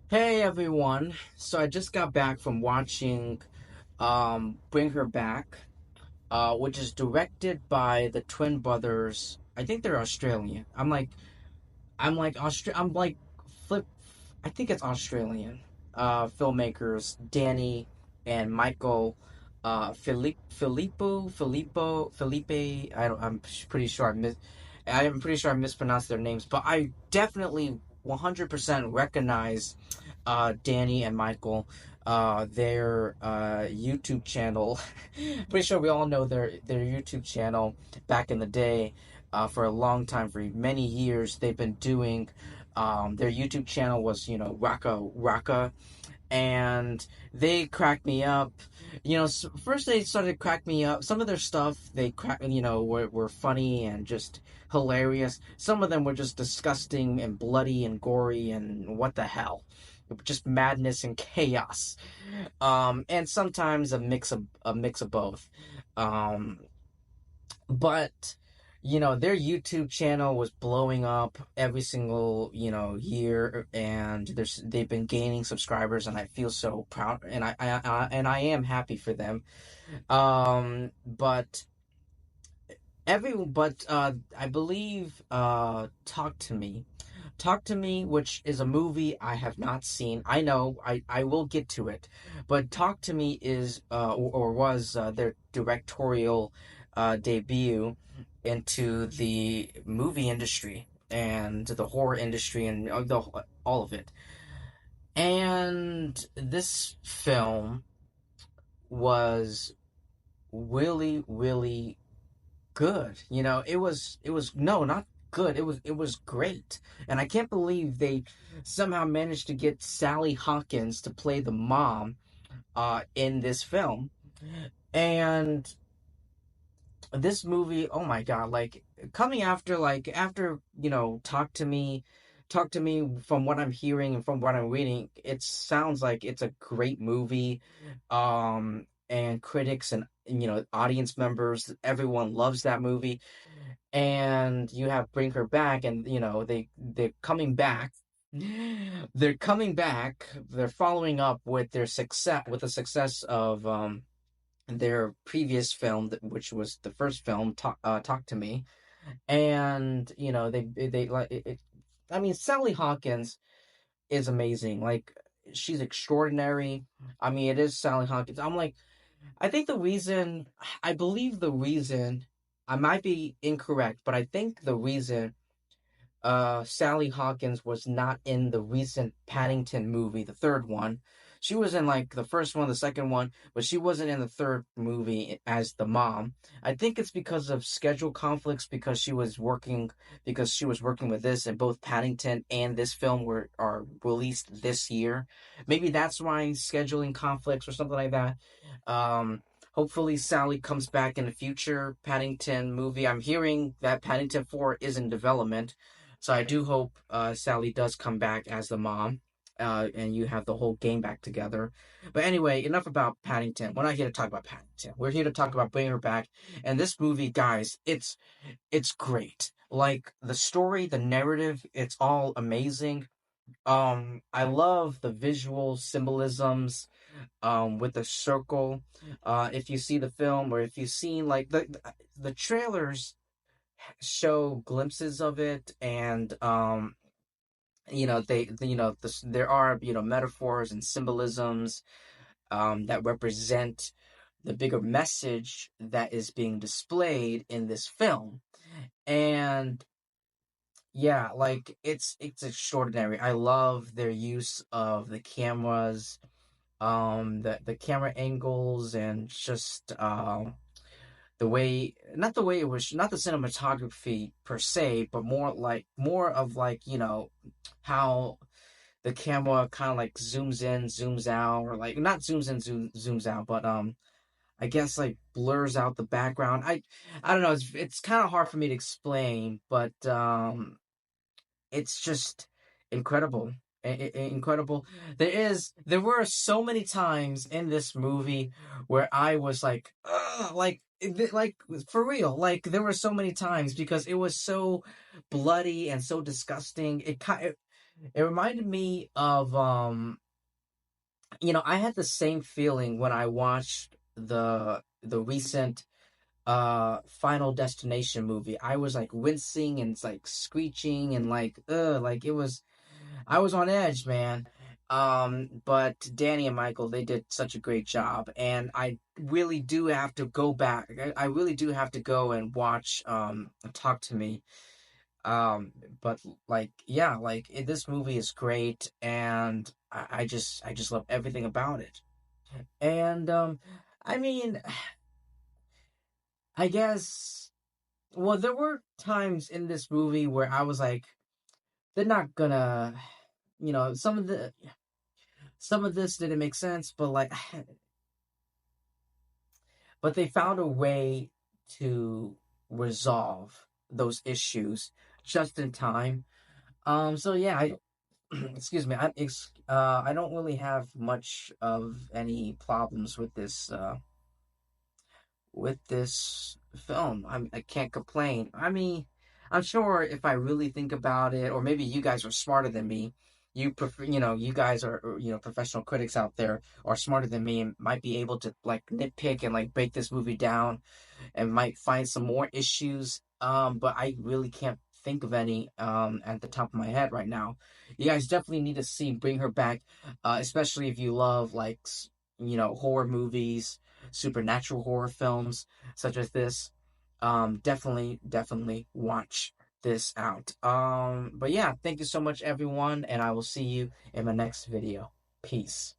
Hey everyone. So I just got back from watching Bring Her Back, which is directed by the twin brothers. I think they're Australian. I'm like flip I think it's Australian. Filmmakers Danny and Michael Felipe. Pretty sure I'm pretty sure I mispronounced their names, but I definitely 100% recognize Danny and Michael, their YouTube channel. Pretty sure we all know their YouTube channel back in the day. For a long time, for many years, they've been doing. Their YouTube channel was, Raka, and they cracked me up. First they started to crack me up. Some of their stuff were funny and just hilarious. Some of them were just disgusting and bloody and gory and what the hell, just madness and chaos. And sometimes a mix of both. Um, but their YouTube channel was blowing up every single year, and they've been gaining subscribers, and I feel so proud, and I am happy for them. But I believe Talk to Me, which is a movie I have not seen. I know I will get to it, but Talk to Me is or was their directorial debut into the movie industry and the horror industry and all of it. And this film was really, really good. It was no, not good. It was great. And I can't believe they somehow managed to get Sally Hawkins to play the mom in this film. And this movie, oh my god, like coming after, Talk to Me, from what I'm hearing and from what I'm reading, it sounds like it's a great movie. And critics and audience members, everyone loves that movie. And you have Bring Her Back, and they're coming back. They're following up with the success of their previous film, which was the first film, Talk to Me. And they like it. I mean, Sally Hawkins is amazing. Like, she's extraordinary. I mean, it is Sally Hawkins. I think I believe the reason, I might be incorrect, but I think the reason Sally Hawkins was not in the recent Paddington movie, the third one. She was in like the first one, the second one, but she wasn't in the third movie as the mom. I think it's because of schedule conflicts, because she was working with this, and both Paddington and this film are released this year. Maybe that's why, scheduling conflicts or something like that. Hopefully Sally comes back in the future Paddington movie. I'm hearing that Paddington 4 is in development. So I do hope Sally does come back as the mom, and you have the whole game back together. But anyway, enough about Paddington. We're not here to talk about Paddington. We're here to talk about Bringing Her Back. And this movie, guys, it's great. Like, the story, the narrative, it's all amazing. I love the visual symbolisms with the circle. If you see the film, or if you've seen like the trailers show glimpses of it, and there are metaphors and symbolisms that represent the bigger message that is being displayed in this film. And yeah, like, it's extraordinary. I love their use of the cameras, the camera angles, and just the way it was, not the cinematography per se, but more of, like, how the camera kind of like zooms in, zooms out, or like not zooms in, zooms out, but I guess like blurs out the background. I don't know. It's kind of hard for me to explain, but it's just incredible. Incredible. There were so many times in this movie where I was like, ugh, like, for real. Like, there were so many times, because it was so bloody and so disgusting. It reminded me of I had the same feeling when I watched the recent Final Destination movie. I was like wincing and it's like screeching and like it was I was on edge, man. But Danny and Michael, they did such a great job, and I really do have to go back. I really do have to go and watch Talk to Me. Um, but like, yeah, like this movie is great, and I just love everything about it. And I mean, I guess, well, there were times in this movie where I was like, they're not gonna, some of this didn't make sense, but like, but they found a way to resolve those issues just in time. So yeah, excuse me, I don't really have much of any problems with this film. I can't complain. I mean, I'm sure if I really think about it, or maybe you guys are smarter than me. You prefer, you guys are, professional critics out there are smarter than me and might be able to like nitpick and like break this movie down and might find some more issues. But I really can't think of any at the top of my head right now. You guys definitely need to see Bring Her Back, especially if you love like horror movies, supernatural horror films such as this. Definitely watch this out. But yeah, thank you so much, everyone, and I will see you in my next video. Peace.